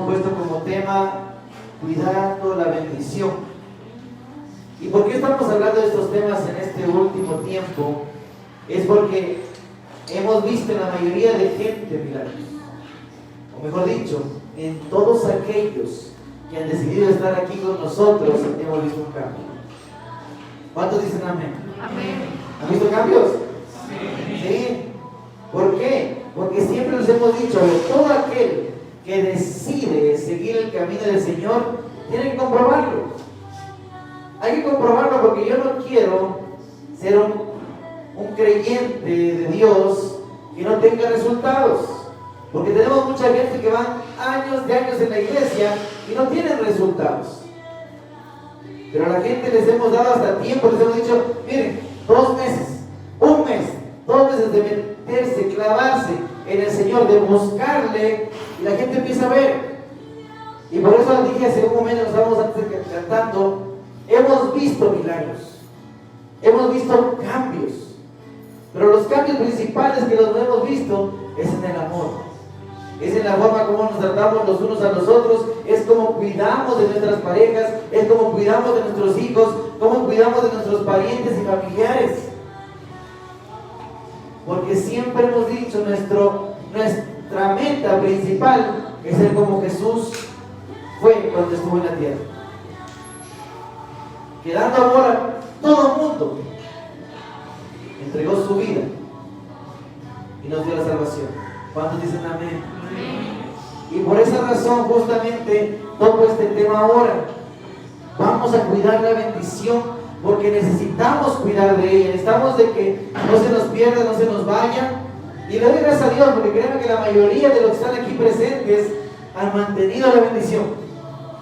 hemos puesto como tema cuidando la bendición. ¿Y por qué estamos hablando de estos temas en este último tiempo? Es porque hemos visto en la mayoría de gente milagros, o mejor dicho, en todos aquellos que han decidido estar aquí con nosotros hemos visto un cambio. ¿Cuántos dicen amén? Amén. ¿Han visto cambios? Sí. ¿Por qué? Porque siempre les hemos dicho que todo aquel que decide seguir el camino del Señor tiene que comprobarlo. Hay que comprobarlo, porque yo no quiero ser un creyente de Dios que no tenga resultados. Porque tenemos mucha gente que van años de años en la iglesia y no tienen resultados. Pero a la gente les hemos dado hasta tiempo, les hemos dicho, miren, 2 meses, 1 mes, 2 meses de meterse, clavarse en el Señor, de buscarle, y la gente empieza a ver. Y por eso dije hace un momento, nos estábamos antes cantando, hemos visto milagros, hemos visto cambios, pero los cambios principales que los hemos visto es en el amor. Es en la forma como nos tratamos los unos a los otros, es como cuidamos de nuestras parejas, es como cuidamos de nuestros hijos, como cuidamos de nuestros parientes y familiares. Porque siempre hemos dicho, nuestra meta principal es ser como Jesús fue cuando estuvo en la tierra, que dando amor a todo el mundo, entregó su vida y nos dio la salvación. ¿Cuántos dicen amén? Y por esa razón justamente toco este tema ahora. Vamos a cuidar la bendición, porque necesitamos cuidar de ella. Necesitamos de que no se nos pierda, no se nos vaya. Y le doy gracias a Dios, porque créanme que la mayoría de los que están aquí presentes han mantenido la bendición.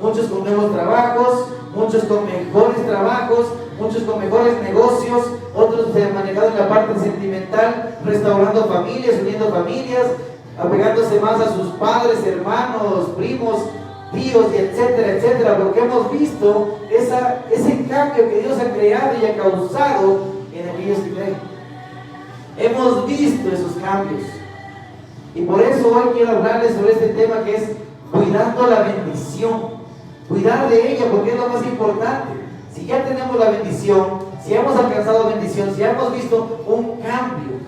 Muchos con nuevos trabajos, muchos con mejores trabajos, muchos con mejores negocios, otros se han manejado en la parte sentimental, restaurando familias, uniendo familias, apegándose más a sus padres, hermanos, primos, tíos, y etcétera, etcétera, porque hemos visto ese cambio que Dios ha creado y ha causado en aquellos que creen. Hemos visto esos cambios, y por eso hoy quiero hablarles sobre este tema, que es cuidando la bendición. Cuidar de ella, porque es lo más importante. Si ya tenemos la bendición, si hemos alcanzado bendición, si hemos visto un cambio,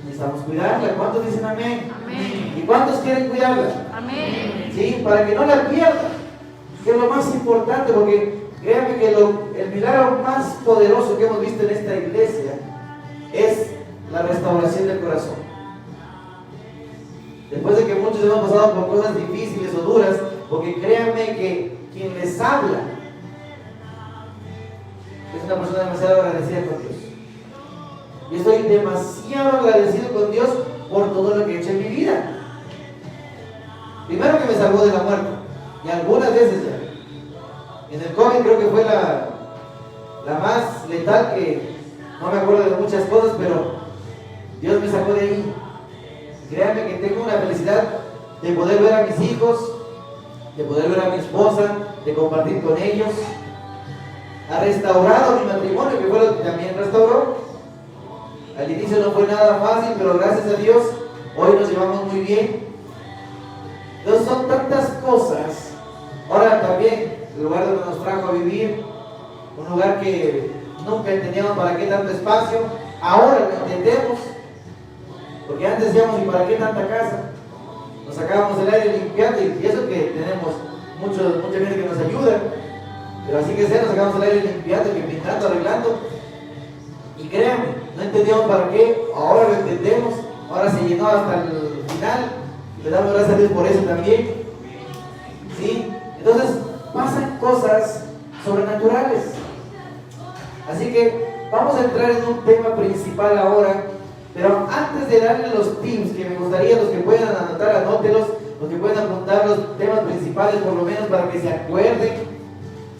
necesitamos cuidarla. ¿Cuántos dicen amén? Amén. ¿Y cuántos quieren cuidarla? Amén. Sí, para que no la pierdan, que es lo más importante, porque créanme que el milagro más poderoso que hemos visto en esta iglesia es la restauración del corazón. Después de que muchos hemos pasado por cosas difíciles o duras, porque créanme que quien les habla es una persona demasiado agradecida con Dios. Yo estoy demasiado agradecido con Dios por todo lo que he hecho en mi vida. Primero, que me salvó de la muerte, y algunas veces ya. En el COVID creo que fue la más letal, que no me acuerdo de muchas cosas, pero Dios me sacó de ahí. Créanme que tengo una felicidad de poder ver a mis hijos, de poder ver a mi esposa, de compartir con ellos. Ha restaurado mi matrimonio, que fue lo que también restauró. Al inicio no fue nada fácil, pero gracias a Dios hoy nos llevamos muy bien. Entonces son tantas cosas. Ahora también el lugar donde nos trajo a vivir, un lugar que nunca entendíamos para qué tanto espacio, ahora lo entendemos, porque antes decíamos, ¿y para qué tanta casa? Nos sacábamos el aire limpiando, y eso que tenemos mucha gente que nos ayuda, pero así que sea, nos sacábamos el aire limpiando, que pintando, arreglando. Y créanme, no entendíamos para qué, ahora lo entendemos, ahora se llenó hasta el final, y le damos gracias a Dios por eso también. ¿Sí? Entonces pasan cosas sobrenaturales. Así que vamos a entrar en un tema principal ahora. Pero antes de darle los tips, que me gustaría, los que puedan anotar, anótelos, los que puedan apuntar los temas principales por lo menos para que se acuerden,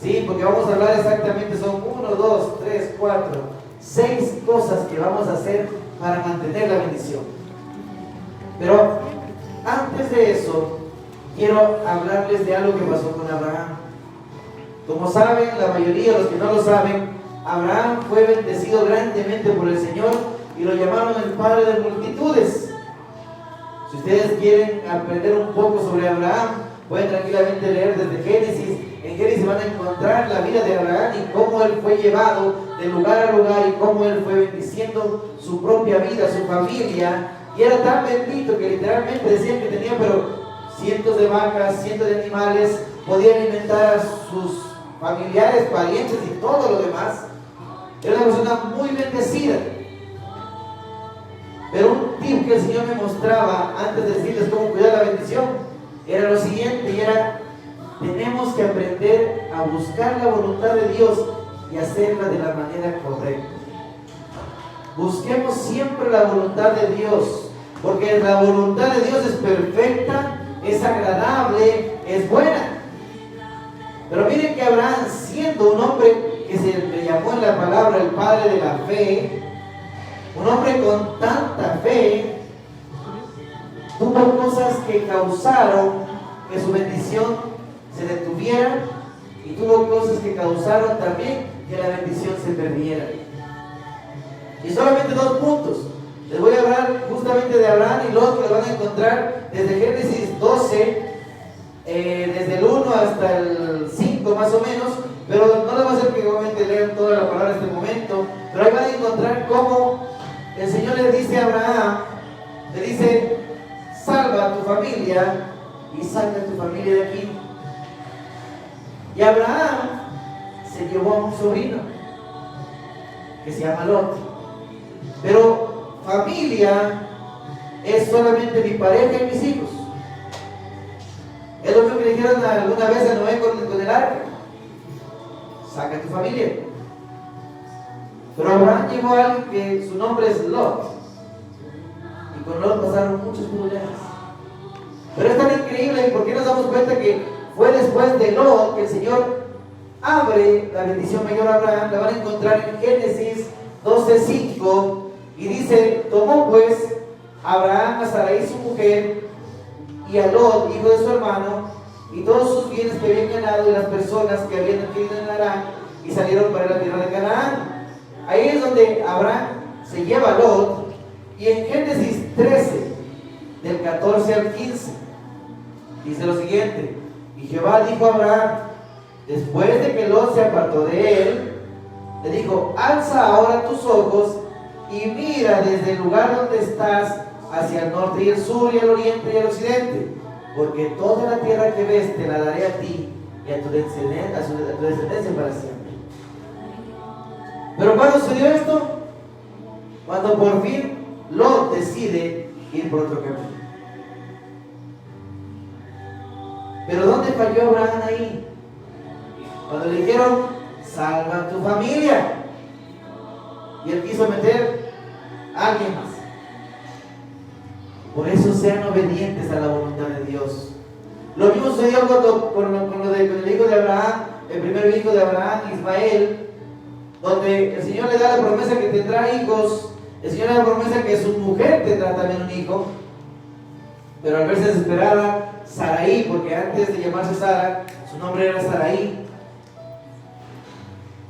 ¿sí? Porque vamos a hablar exactamente, son 1, 2, 3, 4, 6 cosas que vamos a hacer para mantener la bendición. Pero antes de eso, quiero hablarles de algo que pasó con Abraham. Como saben, la mayoría de los que no lo saben, Abraham fue bendecido grandemente por el Señor, y lo llamaron el padre de multitudes. Si ustedes quieren aprender un poco sobre Abraham, pueden tranquilamente leer desde Génesis. En Génesis van a encontrar la vida de Abraham y cómo él fue llevado de lugar a lugar y cómo él fue bendiciendo su propia vida, su familia. Y era tan bendito que literalmente decían que tenía cientos de vacas, cientos de animales, podía alimentar a sus familiares, parientes y todo lo demás. Era una persona muy bendecida. Pero un tip que el Señor me mostraba antes de decirles cómo cuidar la bendición era lo siguiente, y era: tenemos que aprender a buscar la voluntad de Dios y hacerla de la manera correcta. Busquemos siempre la voluntad de Dios, porque la voluntad de Dios es perfecta, es agradable, es buena. Pero miren que Abraham, siendo un hombre que se le llamó en la palabra el padre de la fe, un hombre con tanta fe, tuvo cosas que causaron que su bendición se detuviera, y tuvo cosas que causaron también que la bendición se perdiera. Y solamente 2 puntos. Les voy a hablar justamente de Abraham y Lot, que lo van a encontrar desde Génesis 12, desde el 1 hasta el 5 más o menos, pero no les va a hacer que obviamente lean toda la palabra en este momento, pero ahí van a encontrar cómo el Señor le dice a Abraham, le dice: salva a tu familia y saca a tu familia de aquí. Y Abraham se llevó a un sobrino que se llama Lot. Pero familia es solamente mi pareja y mis hijos. Es lo mismo que le dijeron alguna vez a Noé con el arca: saca a tu familia. Pero Abraham llevó a alguien que su nombre es Lot, y con Lot pasaron muchos problemas. Pero es tan increíble, porque nos damos cuenta que fue después de Lot que el Señor abre la bendición mayor a Abraham. La van a encontrar en Génesis 12:5, y dice: tomó pues Abraham a Sarai su mujer, y a Lot, hijo de su hermano, y todos sus bienes que habían ganado, y las personas que habían adquirido en Harán, y salieron para la tierra de Canaán. Ahí es donde Abraham se lleva a Lot. Y en Génesis 13, del 14 al 15, dice lo siguiente: y Jehová dijo a Abraham, después de que Lot se apartó de él, le dijo: alza ahora tus ojos y mira desde el lugar donde estás hacia el norte y el sur y el oriente y el occidente, porque toda la tierra que ves te la daré a ti y a tu descendencia para siempre. Pero ¿cuándo sucedió esto? Cuando por fin Lot decide ir por otro camino. Pero ¿dónde falló Abraham ahí? Cuando le dijeron: salva a tu familia, y él quiso meter a alguien más. Por eso sean obedientes a la voluntad de Dios. Lo mismo sucedió con el hijo de Abraham, el primer hijo de Abraham, Ismael, donde el Señor le da la promesa que tendrá hijos. El Señor le da la promesa que su mujer tendrá también un hijo. Pero al verse desesperada, Sarai, porque antes de llamarse Sara, su nombre era Sarai,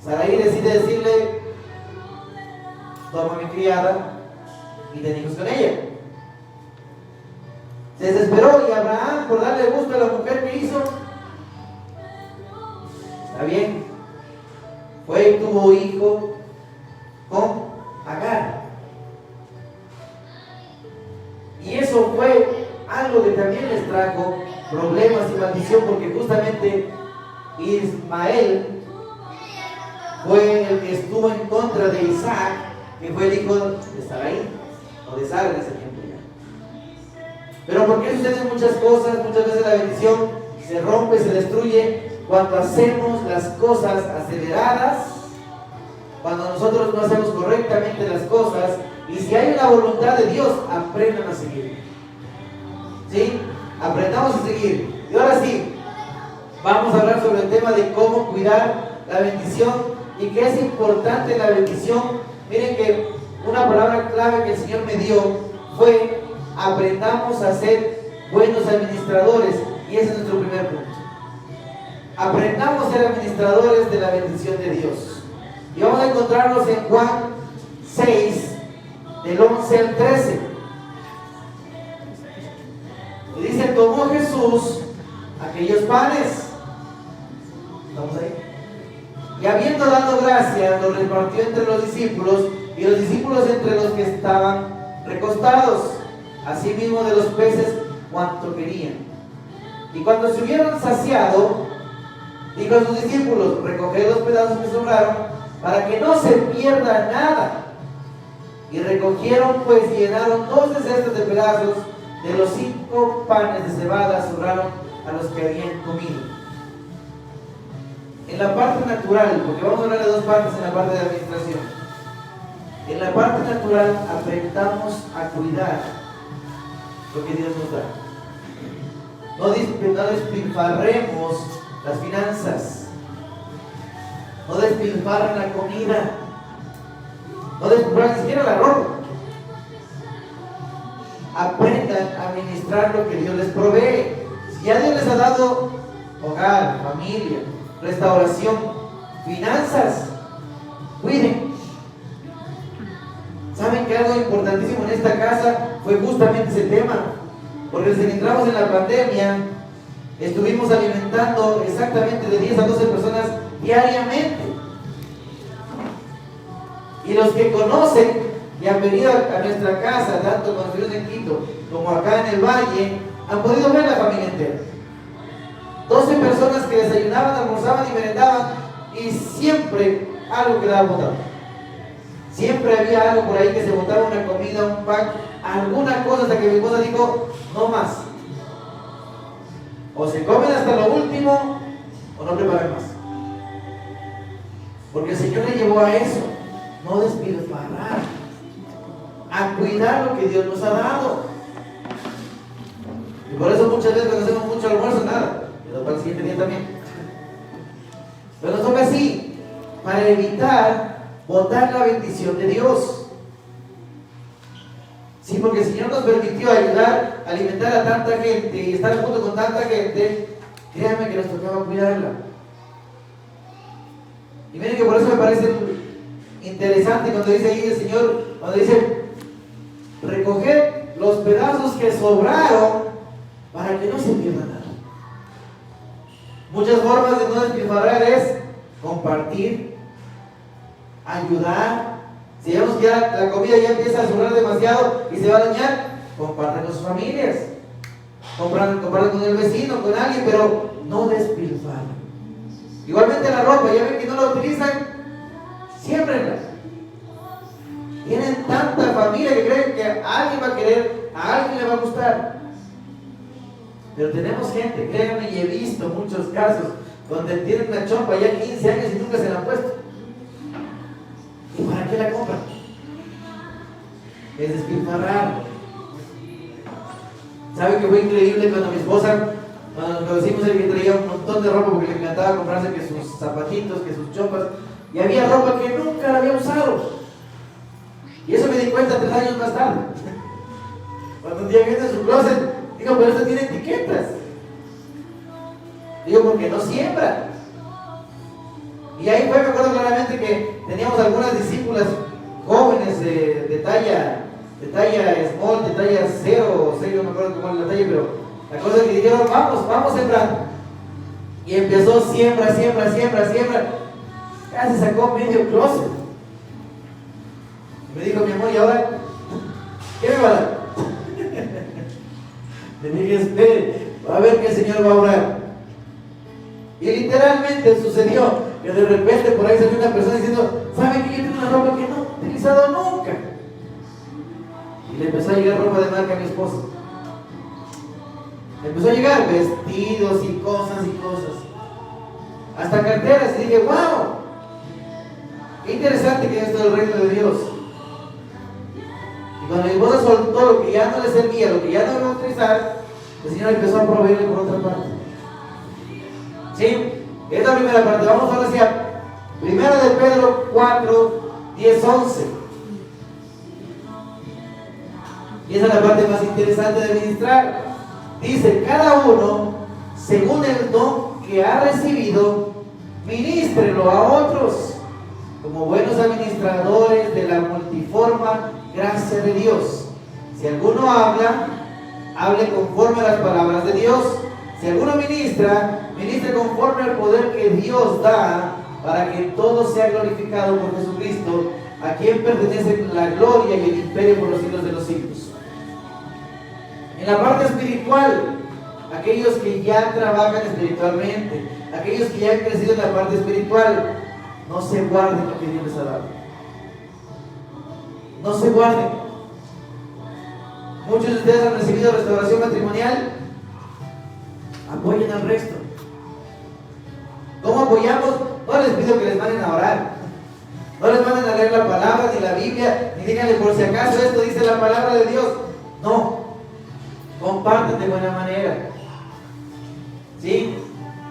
Sarai decide decirle: toma mi criada y ten hijos con ella. Se desesperó, y Abraham, por darle gusto a la mujer que hizo, está bien, fue y tuvo hijo con Agar. Y eso fue algo que también les trajo problemas y maldición, porque justamente Ismael fue el que estuvo en contra de Isaac, que fue el hijo de Sarai, o de Sara en ese tiempo ya. Pero ¿por qué suceden muchas cosas? Muchas veces la bendición se rompe, se destruye cuando hacemos las cosas aceleradas, cuando nosotros no hacemos correctamente las cosas. Y si hay una voluntad de Dios, aprendan a seguir. ¿Sí? Aprendamos a seguir. Y ahora sí, vamos a hablar sobre el tema de cómo cuidar la bendición y qué es importante la bendición. Miren que una palabra clave que el Señor me dio fue: aprendamos a ser buenos administradores. Y ese es nuestro primer punto. Aprendamos a ser administradores de la bendición de Dios. Y vamos a encontrarnos en Juan 6, del 11 al 13. Y dice: tomó Jesús aquellos panes. ¿Estamos ahí? Y habiendo dado gracias, los repartió entre los discípulos, y los discípulos entre los que estaban recostados, asimismo de los peces cuanto querían. Y cuando se hubieron saciado, dijo a sus discípulos: recoged los pedazos que sobraron, para que no se pierda nada. Y recogieron pues y llenaron 12 cestas de pedazos de los 5 panes de cebada sobraron a los que habían comido. En la parte natural, porque vamos a hablar de dos partes en la parte de administración. En la parte natural aprendamos a cuidar lo que Dios nos da. No despilfarremos las finanzas. No despilfarren la comida. No despilfarren ni siquiera la ropa. Aprendan a administrar lo que Dios les provee. Si ya Dios les ha dado hogar, familia, restauración, finanzas, cuiden. ¿Saben que algo importantísimo en esta casa fue justamente ese tema? Porque desde que entramos en la pandemia, estuvimos alimentando exactamente de 10 a 12 personas diariamente. Y los que conocen y han venido a nuestra casa, tanto cuando estuvimos en Quito como acá en el Valle, han podido ver la familia entera. 12 personas que desayunaban, almorzaban y merendaban, y siempre algo quedaba botado. Siempre había algo por ahí que se botaba, una comida, un pan, alguna cosa, hasta que mi esposa dijo: no más. O se comen hasta lo último, o no preparan más. Porque el Señor le llevó a eso, no despilfarrar, a cuidar lo que Dios nos ha dado. Y por eso muchas veces cuando hacemos mucho almuerzo, nada, pero para el siguiente día también. Pero nos toca así, para evitar botar la bendición de Dios. Sí, porque el Señor nos permitió ayudar a alimentar a tanta gente y estar junto con tanta gente. Créanme que nos tocaba cuidarla. Y miren que por eso me parece interesante cuando dice ahí el Señor, cuando dice: recoger los pedazos que sobraron para que no se pierda nada. Muchas formas de no despilfarrar es compartir, ayudar. Si vemos que ya la comida ya empieza a sobrar demasiado y se va a dañar, compartan con sus familias, compartan con el vecino, con alguien, pero no despilfarren. Igualmente la ropa, ya ven que no la utilizan, siémbrenla. Tienen tanta familia que creen que a alguien va a querer, a alguien le va a gustar. Pero tenemos gente, créanme, y he visto muchos casos donde tienen una chompa ya 15 años y nunca se la han puesto. ¿Y para qué la compran? Es despilfarrar. ¿Sabe que fue increíble cuando mi esposa, cuando nos conocimos, el que traía un montón de ropa porque le encantaba comprarse que sus zapatitos, que sus chompas, y había ropa que nunca la había usado? Y eso me di cuenta 3 años más tarde. Cuando un día viene su closet, digo: pero esto tiene etiquetas. Digo: porque no siembra. Y ahí fue, me acuerdo claramente que teníamos algunas discípulas jóvenes de talla small, de talla 0 o 6, no me acuerdo cómo es la talla, pero la cosa es que dijeron: vamos a sembrar. Y empezó siembra. Casi sacó medio closet. Y me dijo: mi amor, ¿y ahora qué me va a dar? Le dije: espere, va a ver que el Señor va a obrar. Y literalmente sucedió que de repente por ahí salió una persona diciendo: ¿sabe que yo tengo una ropa que no he utilizado nunca? Y le empezó a llegar ropa de marca a mi esposa. Le empezó a llegar vestidos y cosas, hasta carteras. Y dije: wow, qué interesante que es esto del reino de Dios. Y cuando mi esposa soltó lo que ya no le servía, lo que ya no iba a utilizar, el Señor empezó a proveerle por otra parte. ¿Sí? Es la primera parte. Vamos ahora hacia 1 de Pedro 4, 10, 11. Y esa es la parte más interesante de ministrar. Dice: cada uno, según el don que ha recibido, ministrelo a otros, como buenos administradores de la multiforme gracia de Dios. Si alguno habla, hable conforme a las palabras de Dios. Si alguno ministra, ministre conforme al poder que Dios da para que todo sea glorificado por Jesucristo, a quien pertenece la gloria y el imperio por los siglos de los siglos. En la parte espiritual, aquellos que ya trabajan espiritualmente, aquellos que ya han crecido en la parte espiritual, no se guarden lo que Dios les ha dado. No se guarden. Muchos de ustedes han recibido restauración matrimonial. Apoyen al resto. ¿Cómo apoyamos? No les pido que les manden a orar. No les manden a leer la palabra, ni la Biblia, ni díganle por si acaso esto dice la palabra de Dios. No. Comparten de buena manera. ¿Sí?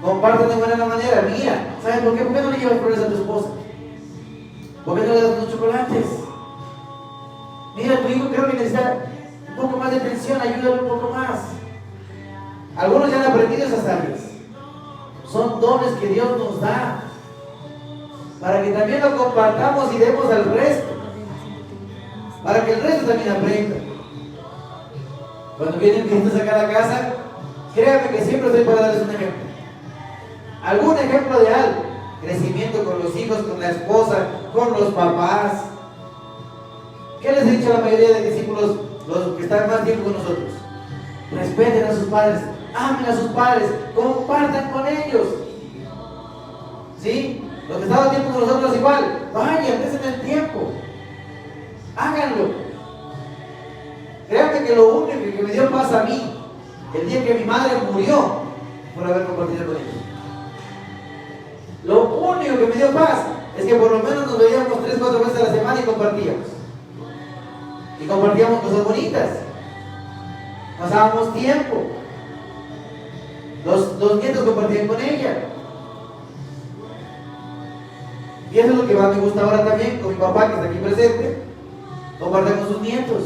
Comparten de buena manera. Mira, ¿sabes por qué? ¿Por qué no le llevas flores a tu esposa? ¿Por qué no le das unos chocolates? Mira, tu hijo creo que necesita un poco más de atención, ayúdale un poco más. Algunos ya han aprendido esas áreas. Son dones que Dios nos da para que también lo compartamos y demos al resto, para que el resto también aprenda. Cuando vienen visitas acá a la casa, créanme que siempre estoy para darles un ejemplo. Algún ejemplo de algo. Crecimiento con los hijos, con la esposa, con los papás. ¿Qué les he dicho a la mayoría de discípulos, los que están más tiempo con nosotros? Respeten a sus padres, amen a sus padres, compartan con ellos. ¿Sí? Los que estaban tiempo con nosotros igual, vayan, desen el tiempo. Háganlo. Créanme que lo único que me dio paz a mí, el día que mi madre murió, por haber compartido con ellos. Lo único que me dio paz es que por lo menos nos veíamos 3-4 veces a la semana y compartíamos. Y compartíamos cosas bonitas. Pasábamos tiempo. Los nietos compartían con ella. Y eso es lo que más me gusta ahora también con mi papá que está aquí presente. Compartir con sus nietos.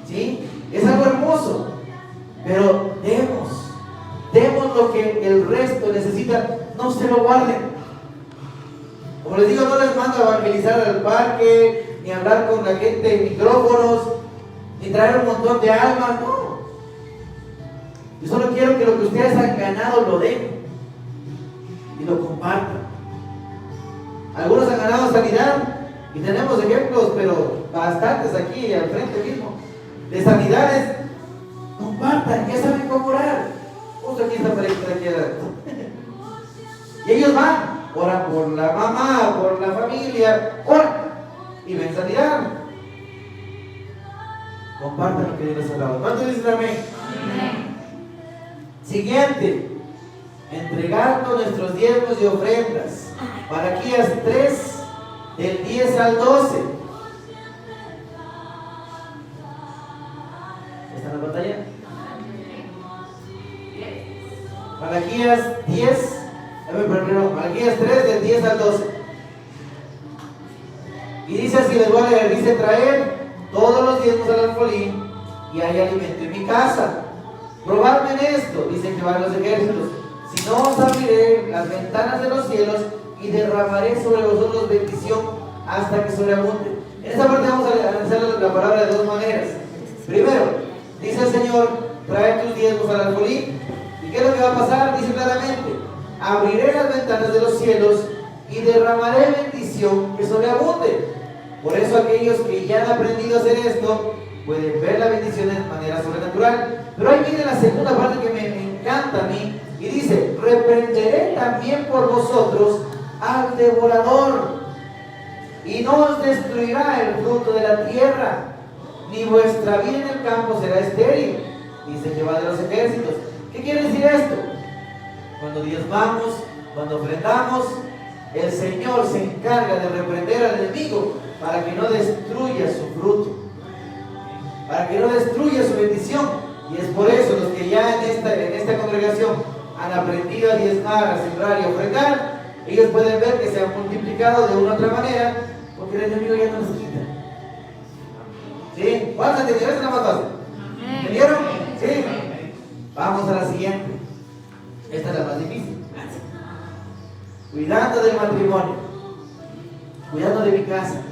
¿Sí? Es algo hermoso. Pero demos lo que el resto necesita. No se lo guarden. Como les digo, no les mando a evangelizar al parque, ni hablar con la gente en micrófonos, ni traer un montón de almas, no. Yo solo quiero que lo que ustedes han ganado lo den y lo compartan. Algunos han ganado sanidad y tenemos ejemplos, pero bastantes aquí al frente mismo, de sanidades. Compartan, ya saben cómo orar. Justo aquí está pareja aquí adelante. Y ellos van. Oran por la mamá, por la familia, oran y ven sanidad. Compartan lo que Dios les ha dado. ¿Cuántos dicen amén? Amén. Siguiente, entregando nuestros diezmos y ofrendas. Malaquías 3, del 10 al 12. ¿Está en la pantalla? Malaquías 10. Malaquías 3 del 10 al 12. Y dice así, les voy a leer, dice: traer todos los diezmos al alfolí y hay alimento en mi casa. Probadme en esto, dice Jehová de los ejércitos, si no os abriré las ventanas de los cielos y derramaré sobre vosotros bendición hasta que sobreabunde. En esta parte vamos a analizar la palabra de dos maneras. Primero, dice el Señor: trae tus diezmos al alfolí. ¿Y qué es lo que va a pasar? Dice claramente: abriré las ventanas de los cielos y derramaré bendición que sobreabunde. Por eso aquellos que ya han aprendido a hacer esto pueden ver la bendición de manera sobrenatural. Pero ahí viene la segunda parte que me encanta a mí y dice: reprenderé también por vosotros al devorador y no os destruirá el fruto de la tierra, ni vuestra vida en el campo será estéril, dice Jehová de los ejércitos. ¿Qué quiere decir esto? Cuando diezmamos, cuando ofrendamos, el Señor se encarga de reprender al enemigo para que no destruya su fruto, para que no destruya su bendición. Y es por eso los que ya en esta congregación han aprendido a diezmar, a sembrar y a ofrendar, ellos pueden ver que se han multiplicado de una u otra manera, porque el enemigo ya no les quita. ¿Sí? ¿Cuántos entendieron? Esa es la más fácil. ¿Entendieron? Sí. Vamos a la siguiente. Esta es la más difícil. Cuidando del matrimonio, cuidando de mi casa.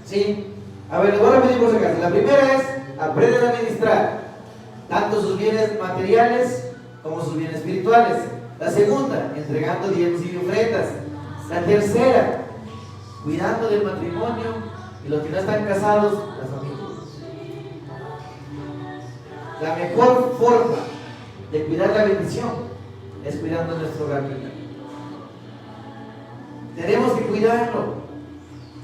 ¿Sí? A ver, les voy a repetir por si acaso. La primera es: aprenden a administrar. tanto sus bienes materiales como sus bienes espirituales. La segunda, entregando diezmos y ofrendas. La tercera, cuidando del matrimonio y los que no están casados, la familia. La mejor forma de cuidar la bendición es cuidando nuestro hogar. Tenemos que cuidarlo,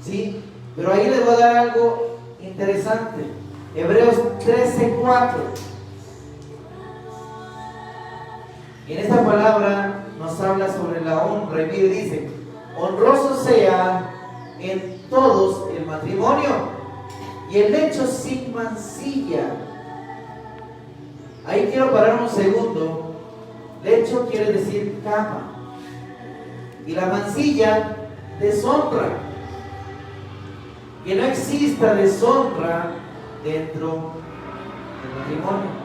¿sí? Pero ahí les voy a dar algo interesante. Hebreos 13:4. En esta palabra nos habla sobre la honra y mire, dice: honroso sea en todos el matrimonio y el lecho sin mancilla. Ahí quiero parar un segundo. Lecho quiere decir cama y la mancilla, deshonra. Que no exista deshonra dentro del matrimonio.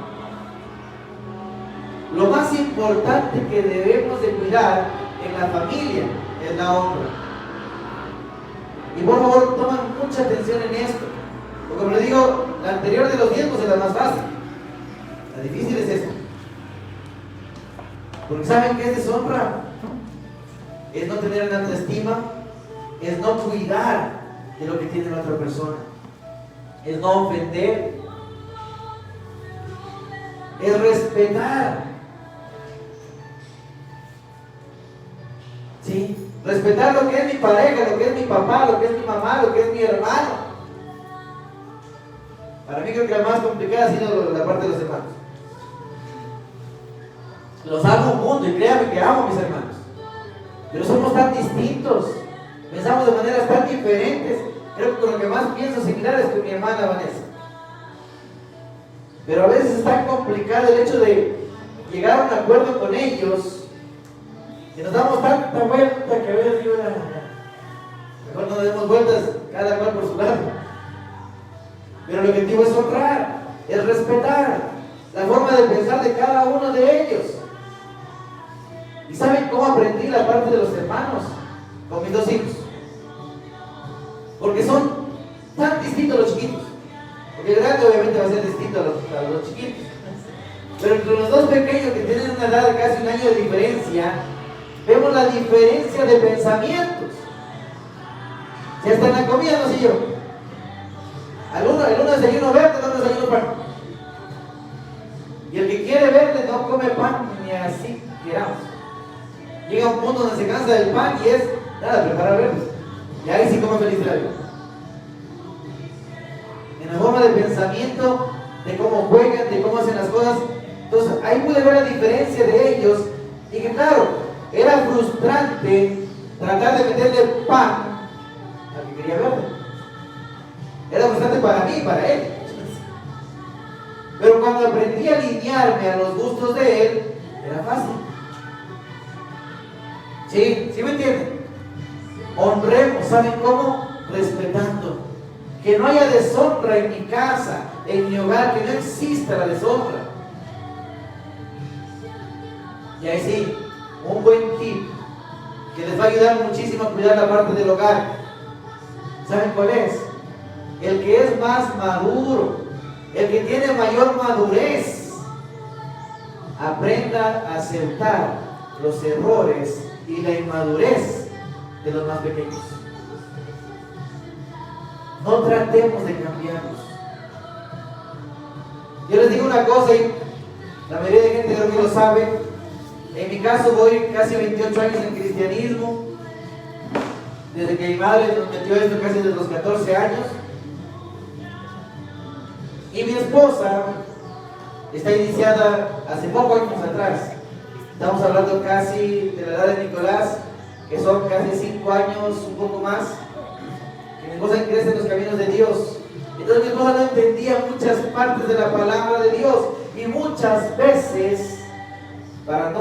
Lo más importante que debemos de cuidar en la familia es la honra. Y por favor, tomen mucha atención en esto. Porque como les digo, la anterior de los diezmos es la más fácil. La difícil es esta. Porque ¿saben qué es deshonra? Es no tener una autoestima, es no cuidar de lo que tiene la otra persona, es no ofender, es respetar. ¿Sí? Respetar lo que es mi pareja, lo que es mi papá, lo que es mi mamá, lo que es mi hermano. Para mí creo que la más complicada ha sido la parte de los hermanos. Los amo un mundo y créanme que amo a mis hermanos. Pero somos tan distintos, pensamos de maneras tan diferentes. Creo que con lo que más pienso similar es con mi hermana Vanessa. Pero a veces es tan complicado el hecho de llegar a un acuerdo con ellos que nos damos tanta vuelta que a veces digo, mejor no demos vueltas cada cual por su lado. Pero el objetivo es honrar, es respetar la forma de pensar de cada uno de ellos. ¿Y saben cómo aprendí la parte de los hermanos? Con mis dos hijos. Porque son tan distintos los chiquitos. Porque el grande obviamente va a ser distinto a los chiquitos. Pero entre los dos pequeños que tienen una edad de casi un año de diferencia, vemos la diferencia de pensamientos. Si hasta en la comida no sé yo. El uno desayuno verde, el otro desayuno pan. Y el que quiere verde no come pan ni así queramos. Llega a un punto donde se cansa del pan y es nada, preparar verdes. Y ahí sí come feliz de la vida. En la forma de pensamiento, de cómo juegan, de cómo hacen las cosas. Entonces ahí pude ver la diferencia de ellos. Y que claro, era frustrante tratar de meterle pan al que quería verde. Era frustrante para mí y para él. Pero cuando aprendí a alinearme a los gustos de él, era fácil. ¿Sí? ¿Sí me entienden? Honremos, ¿saben cómo? Respetando. Que no haya deshonra en mi casa, en mi hogar, que no exista la deshonra. Y ahí sí, un buen tip que les va a ayudar muchísimo a cuidar la parte del hogar. ¿Saben cuál es? El que es más maduro, el que tiene mayor madurez, aprenda a aceptar los errores y la inmadurez de los más pequeños. No tratemos de cambiarlos. Yo les digo una cosa y la mayoría de gente creo que lo sabe. En mi caso voy casi 28 años en cristianismo. Desde que mi madre nos metió esto casi desde los 14 años. Y mi esposa está iniciada hace pocos años atrás. Estamos hablando casi de la edad de Nicolás, que son casi 5 años, un poco más. Que mi esposa crece en los caminos de Dios. Entonces mi esposa no entendía muchas partes de la palabra de Dios. Y muchas veces, para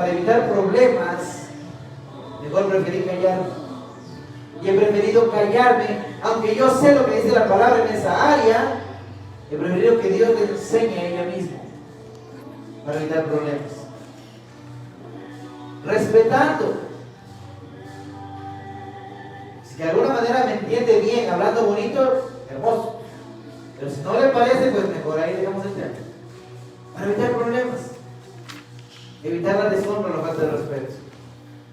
evitar problemas, mejor preferí callarme. Y he preferido callarme, aunque yo sé lo que dice la palabra en esa área. He preferido que Dios le enseñe a ella misma para evitar problemas. Respetando. Si de alguna manera me entiende bien, hablando bonito, hermoso. Pero si no le parece, pues mejor ahí dejamos el tema. para evitar problemas, evitar la deshonra, la falta de respeto.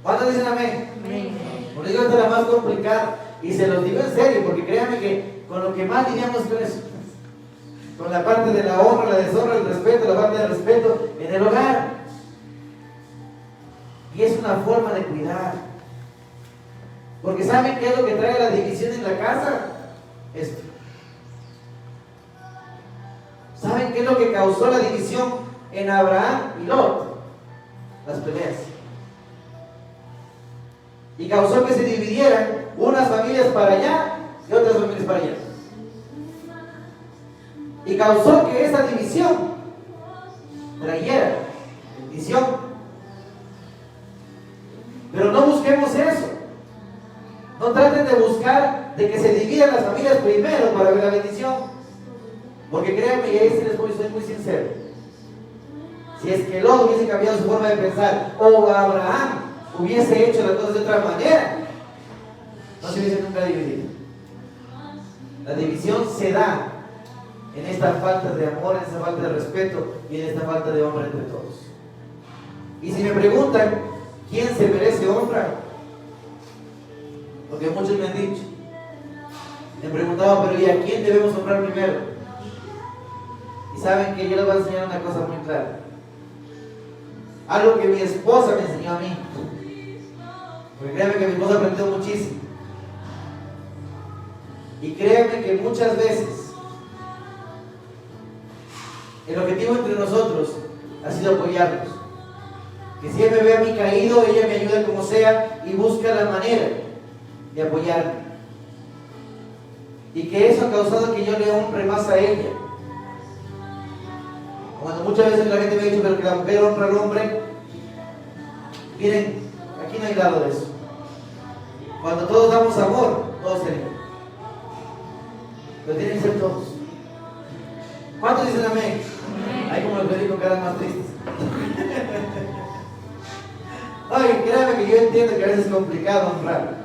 ¿Cuántos dicen amén? Amén. Porque digo, esta es la más complicada y se los digo en serio, porque créanme que con lo que más lidiamos con eso, con la parte de la honra, la deshonra, el respeto, la falta de respeto en el hogar. Y es una forma de cuidar. Porque ¿saben qué es lo que trae la división en la casa? Esto. ¿Saben qué es lo que causó la división en Abraham y Lot? Las peleas. Y causó que se dividieran unas familias para allá y otras familias para allá. Y causó que esa división trayera bendición. Pero no busquemos eso. No traten de buscar de que se dividan las familias primero para ver la bendición. Porque créanme, y ahí sí soy muy sincero. Si es que Lot hubiese cambiado su forma de pensar, o Abraham hubiese hecho las cosas de otra manera, no se hubiese nunca dividido. La división se da en esta falta de amor, en esta falta de respeto y en esta falta de honra entre todos. Y si me preguntan, ¿quién se merece honra? Porque muchos me han dicho, me preguntaban, pero ¿y a quién debemos honrar primero? Y saben que yo les voy a enseñar una cosa muy clara. Algo que mi esposa me enseñó a mí. Porque créanme que mi esposa aprendió muchísimo. Y créanme que muchas veces el objetivo entre nosotros ha sido apoyarnos. Que si ella me ve a mí caído, ella me ayuda como sea y busca la manera de apoyarme. Y que eso ha causado que yo le honre más a ella. Cuando muchas veces la gente me ha dicho, pero que la mujer honra al hombre, miren, aquí no hay lado de eso. Cuando todos damos amor, todos tenemos. Pero tienen que ser todos. ¿Cuántos dicen amén? Hay como los médicos caras más tristes. Oye, créanme que yo entiendo que a veces es complicado honrar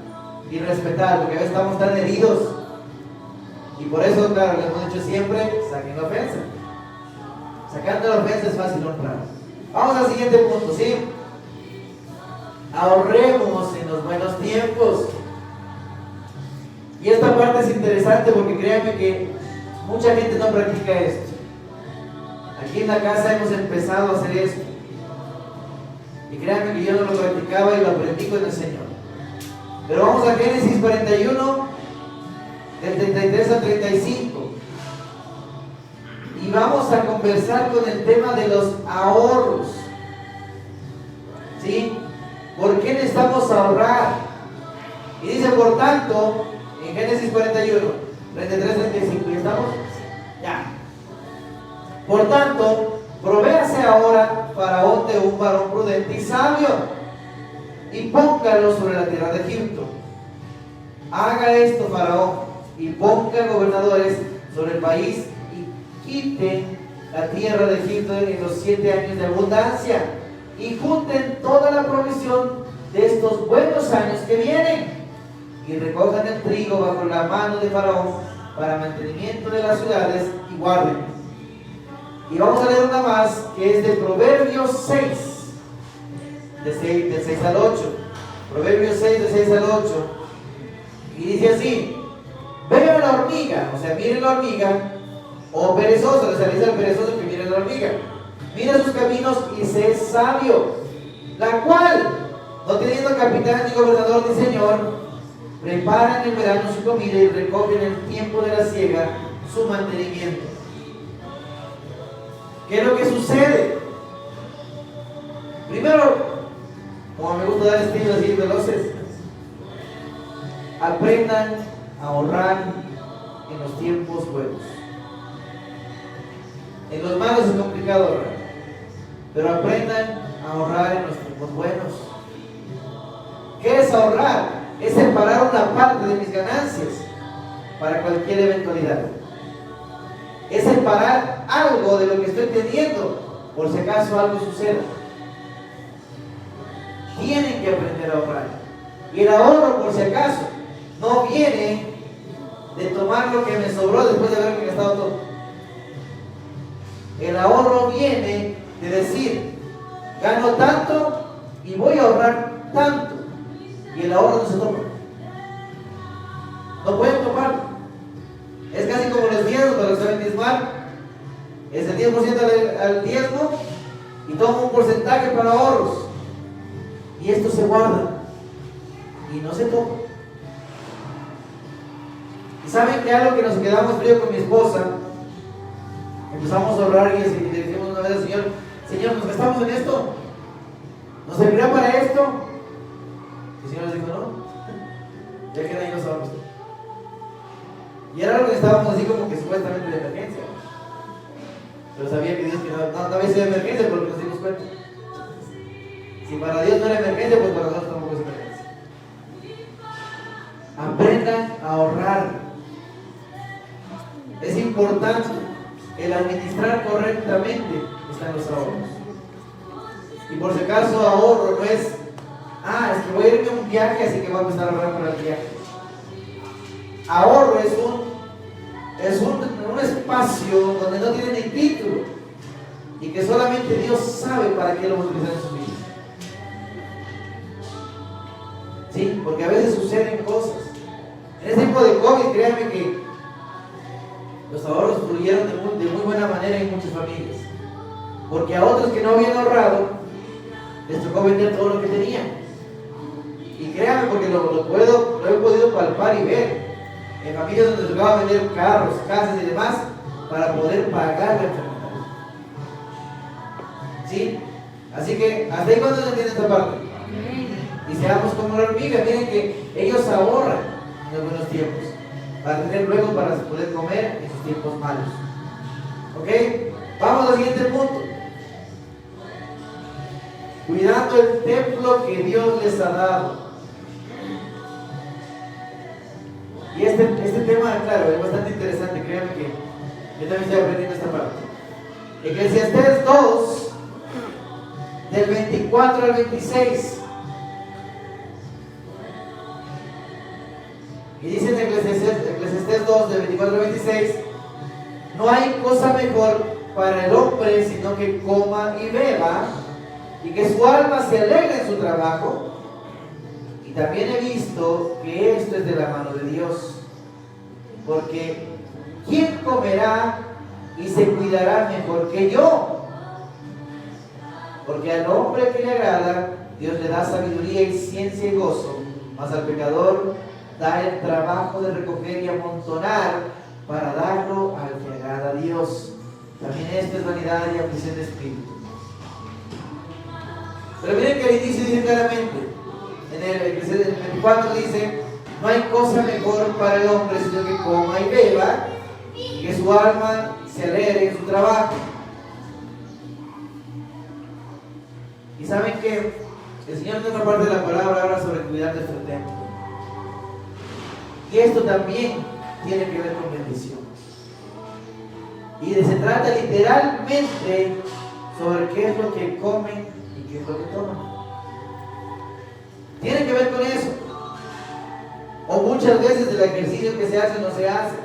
y respetar, porque a veces estamos tan heridos. Y por eso, claro, le hemos dicho siempre, saquen la ofensa. Sacando la ofensa es fácil honrar. Vamos al siguiente punto, ¿sí? Ahorremos en los buenos tiempos. Y esta parte es interesante porque créanme que mucha gente no practica esto. Aquí en la casa hemos empezado a hacer esto. Y créanme que yo no lo practicaba y lo aprendí con el Señor. Pero vamos a Génesis 41, del 33 al 35. Y vamos a conversar con el tema de los ahorros. ¿Sí? ¿Por qué necesitamos ahorrar? Y dice, por tanto, en Génesis 41, 33, 35, ¿y estamos? Ya. Por tanto, provéase ahora Faraón de un varón prudente y sabio, y póngalo sobre la tierra de Egipto. Haga esto Faraón, y ponga gobernadores sobre el país, y quiten la tierra de Egipto en los 7 años de abundancia, y junten toda la provisión de estos buenos años que vienen, y recojan el trigo bajo la mano de Faraón para mantenimiento de las ciudades, y guarden. Y vamos a leer una más, que es de Proverbios 6, del 6 al 8. Proverbios 6, del 6 al 8. Y dice así: vean la hormiga, o sea, miren la hormiga, o perezoso, les avisa al perezoso que miren la hormiga. Mira sus caminos y sé sabio, la cual, no teniendo capitán ni gobernador ni señor, preparan en verano su comida y recogen en el tiempo de la siega su mantenimiento. ¿Qué es lo que sucede? Primero, como me gusta dar estilos así veloces, aprendan a ahorrar en los tiempos buenos. En los malos es complicado ahorrar, pero aprendan a ahorrar en los tiempos buenos. ¿Qué es ahorrar? Es separar una parte de mis ganancias para cualquier eventualidad. Es separar algo de lo que estoy teniendo por si acaso algo suceda. Tienen que aprender a ahorrar. Y el ahorro, por si acaso, no viene de tomar lo que me sobró después de haberme gastado todo. El ahorro viene de decir, gano tanto y voy a ahorrar tanto. Y el ahorro no se toma. No pueden tomarlo. Es casi como los diezmos, para los que saben diezmar. Es el 10% al diezmo y toma un porcentaje para ahorros. Y esto se guarda y no se toma. Y saben que algo que nos quedamos frío con mi esposa, empezamos a orar y le dijimos una vez al Señor, Señor, ¿nos gastamos en esto? ¿Nos servirá para esto? Y el Señor nos dijo, no, ya que nadie lo sabemos. Y era algo que estábamos así como que supuestamente de emergencia. Pero sabía que Dios que no había sido de emergencia porque nos dimos cuenta. Si para Dios no era emergencia, pues para nosotros tampoco es emergencia. Aprendan a ahorrar. Es importante el administrar correctamente están los ahorros. Y por si acaso ahorro no es, es que voy a irme a un viaje, así que voy a empezar a ahorrar para el viaje. Ahorro es un espacio donde no tiene ni título y que solamente Dios sabe para qué lo va a utilizar en su vida. Sí, porque a veces suceden cosas. En este tiempo de COVID, créanme que los ahorros fluyeron de muy buena manera en muchas familias. Porque a otros que no habían ahorrado, les tocó vender todo lo que tenían. Y créanme, porque lo he podido palpar y ver. En familias donde tocaba vender carros, casas y demás para poder pagar la enfermedad. ¿Sí? Así que, ¿hasta ahí cuándo se entiende esta parte? Y seamos como la hormiga. Miren que ellos ahorran en los buenos tiempos para tener luego para poder comer en sus tiempos malos. ¿Ok? Vamos al siguiente punto. Cuidando el templo que Dios les ha dado. Y este tema, claro, es bastante interesante, créanme que yo también estoy aprendiendo esta parte. Eclesiastés 2, del 24 al 26. Y dice en Eclesiastés 2, del 24 al 26, no hay cosa mejor para el hombre sino que coma y beba, y que su alma se alegre en su trabajo. Y también he visto que esto es de la mano de Dios, porque ¿quién comerá y se cuidará mejor que yo? Porque al hombre que le agrada, Dios le da sabiduría y ciencia y gozo, mas al pecador da el trabajo de recoger y amontonar para darlo al que agrada a Dios. También esto es vanidad y aflicción de espíritu. Pero miren que al inicio dice claramente, en el 24 dice, no hay cosa mejor para el hombre sino que coma y beba, y que su alma se alegre en su trabajo. Y saben que el Señor en otra parte de la palabra habla sobre cuidar nuestro templo. Y esto también tiene que ver con bendición. Y se trata literalmente sobre qué es lo que comen y qué es lo que toman. Tiene que ver con eso. O muchas veces el ejercicio que se hace no se hace.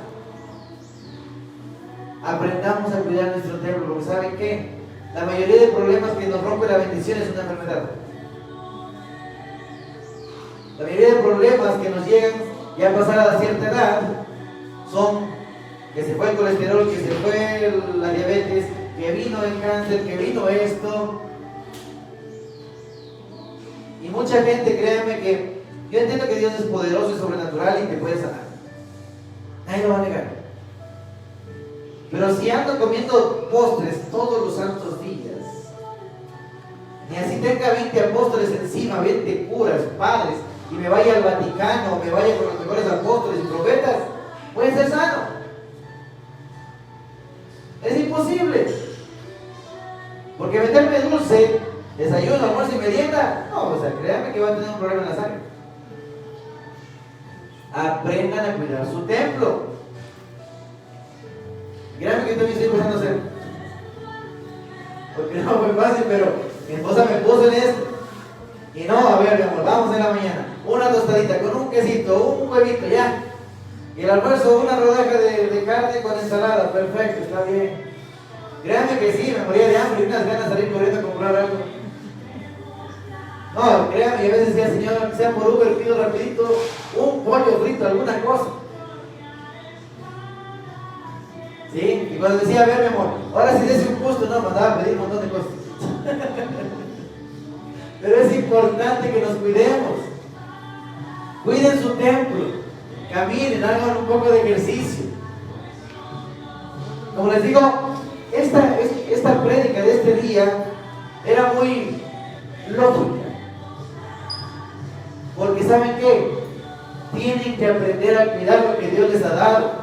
Aprendamos a cuidar nuestro templo, porque ¿saben qué? La mayoría de problemas que nos rompe la bendición es una enfermedad. La mayoría de problemas que nos llegan ya pasada cierta edad son que se fue el colesterol, que se fue la diabetes, que vino el cáncer, que vino esto. Y mucha gente, créanme que yo entiendo que Dios es poderoso y sobrenatural y que puede sanar. Nadie lo va a negar. Pero si ando comiendo postres todos los santos días, ni así tenga 20 apóstoles encima, 20 curas, padres, y me vaya al Vaticano, o me vaya con los mejores apóstoles y profetas, puede ser sano. Es imposible. Porque meterme dulce, desayuno, almuerzo y merienda, no, o sea, créanme que va a tener un problema en la sangre. Aprendan a cuidar su templo. Créanme que yo también estoy empezando a hacer. Porque no fue fácil, pero mi esposa me puso en esto. Y no, a ver, mi amor, vamos en la mañana. Una tostadita con un quesito, un huevito, ya. Y el almuerzo, una rodaja de carne con ensalada, perfecto, está bien. Créanme que sí, me moría de hambre y unas ganas de salir corriendo a comprar algo. No, créanme, y a veces decía, Señor, sea por Uber, pido rapidito un pollo frito, alguna cosa. ¿Sí? Y cuando decía, a ver, mi amor, ahora sí des un gusto, no, mandaba a pedir un montón de cosas. Pero es importante que nos cuidemos. Cuiden su templo, caminen, hagan un poco de ejercicio. Como les digo, esta prédica de este día era muy lógica. Porque ¿saben qué? Tienen que aprender a cuidar lo que Dios les ha dado.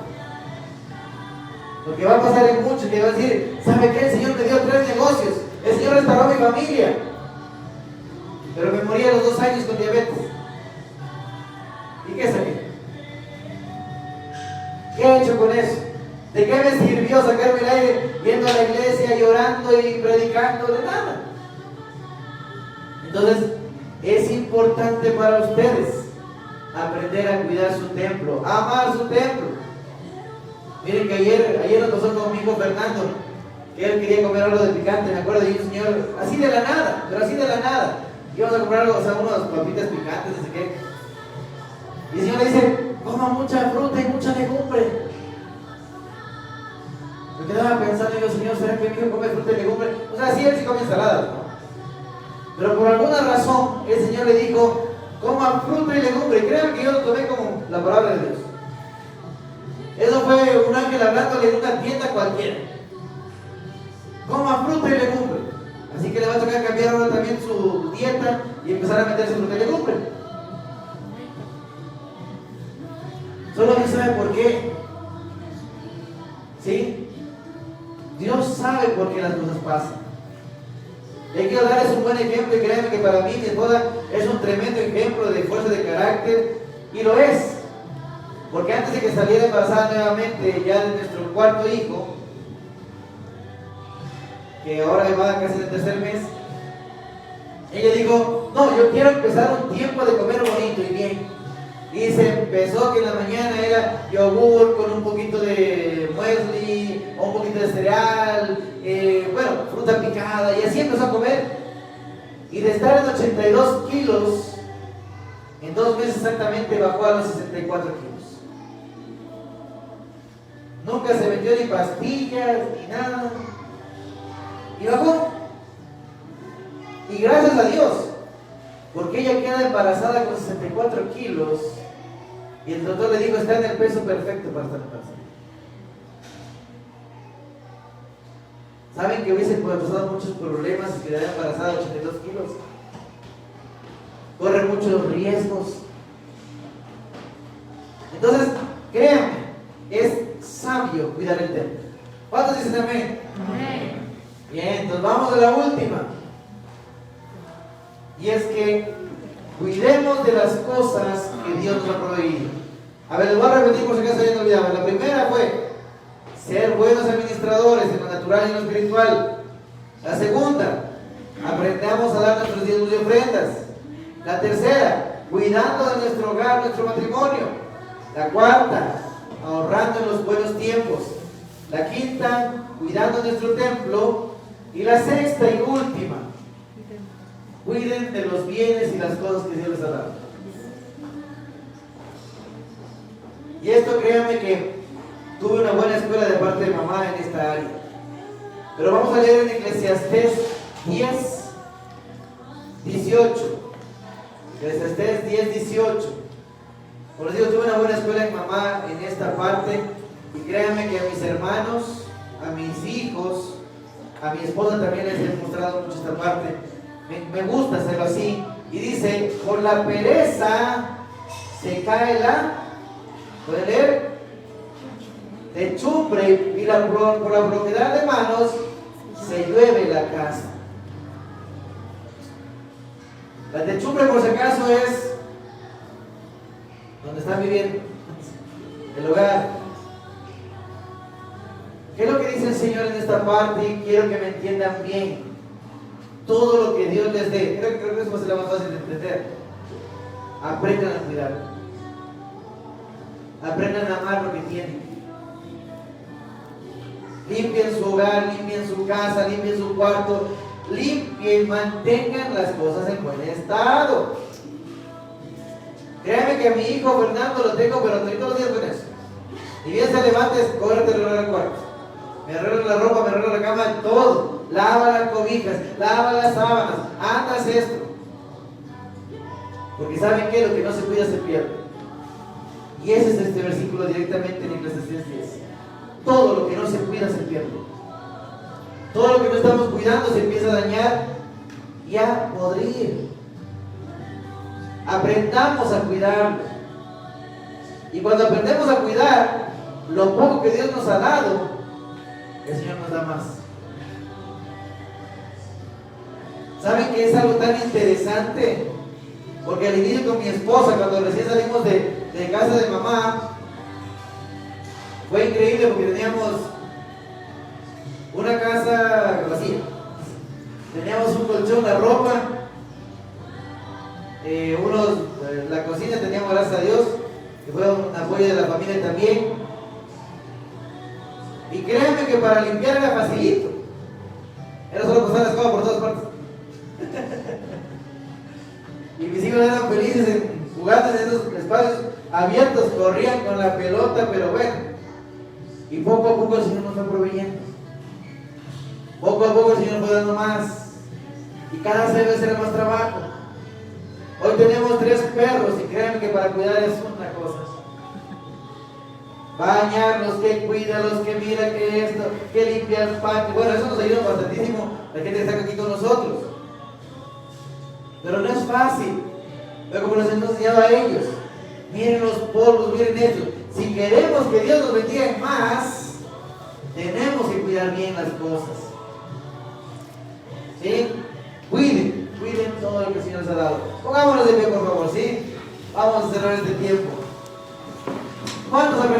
Lo que va a pasar en muchos que van a decir, ¿sabe qué? El Señor me dio 3 negocios, el Señor restauró mi familia, pero me morí a los 2 años con diabetes. ¿Y qué saqué? ¿Qué he hecho con eso? ¿De qué me sirvió sacarme el aire yendo a la iglesia, llorando y predicando? De nada. Entonces, es importante para ustedes aprender a cuidar su templo, amar su templo. Miren que ayer nos pasó con mi hijo Fernando, que él quería comer algo de picante, me acuerdo, y un señor, así de la nada, pero así de la nada, íbamos a comprar algo, o sea, unas papitas picantes, no sé qué. Y el señor le dice, coma mucha fruta y mucha legumbre. Me quedaba pensando, yo, Señor, ¿será que mi hijo come fruta y legumbre? O sea, sí, él sí come ensaladas, ¿no? Pero por alguna razón, el Señor le dijo, coma fruta y legumbre. Y créanme que yo lo tomé como la palabra de Dios. Eso fue un ángel hablándole en una tienda cualquiera. Coma fruta y legumbre. Así que le va a tocar cambiar ahora también su dieta y empezar a meterse fruta y legumbre. Solo Dios sabe por qué. ¿Sí? Dios sabe por qué las cosas pasan. Y quiero darles un buen ejemplo y créanme que para mí mi esposa es un tremendo ejemplo de fuerza de carácter. Y lo es. Porque antes de que saliera embarazada nuevamente ya de nuestro 4.º hijo, que ahora va casi en el 3.er mes, ella dijo, no, yo quiero empezar un tiempo de comer bonito y bien. Y se empezó que en la mañana era yogur con un poquito de muesli, o un poquito de cereal, bueno, fruta picada, y así empezó a comer. Y de estar en 82 kilos, en 2 meses exactamente bajó a los 64 kilos. Nunca se metió ni pastillas, ni nada. Y bajó. Y gracias a Dios, porque ella queda embarazada con 64 kilos. Y el doctor le dijo, está en el peso perfecto para estar embarazada. ¿Saben que hubiese pasado muchos problemas si quedara embarazada a 82 kilos? Corre muchos riesgos. Entonces, créanme, es sabio cuidar el templo. ¿Cuántos dicen amén? Amén. Bien, entonces vamos a la última. Y es que cuidemos de las cosas que Dios nos ha proveído. A ver, les voy a repetir por si acaso hayan olvidado. La primera fue ser buenos administradores en lo natural y en lo espiritual. La segunda, aprendamos a dar nuestros diezmos y ofrendas. La tercera, cuidando de nuestro hogar, nuestro matrimonio. La cuarta, ahorrando en los buenos tiempos. La quinta, cuidando nuestro templo. Y la sexta y última, cuiden de los bienes y las cosas que Dios les ha dado. Y esto créanme que tuve una buena escuela de parte de mamá en esta área. Pero vamos a leer en Eclesiastés 10:18. Eclesiastés 10:18. Como les digo, tuve una buena escuela en mamá en esta parte. Y créanme que a mis hermanos, a mis hijos, a mi esposa también les he mostrado mucho esta parte. Me gusta hacerlo así. Y dice, por la pereza se cae la, ¿pueden leer? Techumbre, y por la propiedad de manos se llueve la casa. La techumbre, por si acaso, es donde están viviendo, el hogar. ¿Qué es lo que dice el Señor en esta parte? Quiero que me entiendan bien. Todo lo que Dios les dé, creo que eso va a ser más fácil de entender. Aprendan a cuidar. Aprendan a amar lo que tienen. Limpien su hogar, limpien su casa, limpien su cuarto, limpien, mantengan las cosas en buen estado. Créanme que a mi hijo Fernando lo tengo, pero estoy todos los días con eso. Y bien se levanta, córrete a arreglar el cuarto. Me arregla la ropa, me arregla la cama, todo. Lava las cobijas, lava las sábanas, andas esto. Porque ¿saben qué? Lo que no se cuida se pierde. Y ese es este versículo directamente en Eclesiastés 10. Todo lo que no se cuida se pierde. Todo lo que no estamos cuidando se empieza a dañar y a podrir. Aprendamos a cuidarlo. Y cuando aprendemos a cuidar lo poco que Dios nos ha dado, el Señor nos da más. ¿Saben que es algo tan interesante? Porque al inicio con mi esposa, cuando recién salimos de casa de mamá, fue increíble porque teníamos una casa vacía. Teníamos un colchón, la ropa, la cocina teníamos, gracias a Dios, que fue un apoyo de la familia también. Y créanme que para limpiar era facilito. Era solo pasar la escoba por todas partes. Y mis hijos eran felices jugando en esos espacios abiertos, corrían con la pelota, pero bueno. Y poco a poco el Señor nos fue proveyendo. Poco a poco el Señor nos fue dando más. Y cada vez era más trabajo. Hoy tenemos 3 perros y créanme que para cuidar es una cosa. Bañarlos, que cuídalos, que mira, que esto, que limpia el patio. Bueno, eso nos ayuda bastantísimo la gente que está aquí con nosotros. Pero no es fácil. Pero como nos hemos enseñado a ellos, miren los polvos, miren esto. Si queremos que Dios nos bendiga en más, tenemos que cuidar bien las cosas. ¿Sí? Cuiden todo lo que el Señor nos ha dado. Pongámonos de pie, por favor, ¿sí? Vamos a cerrar este tiempo. ¿Cuántos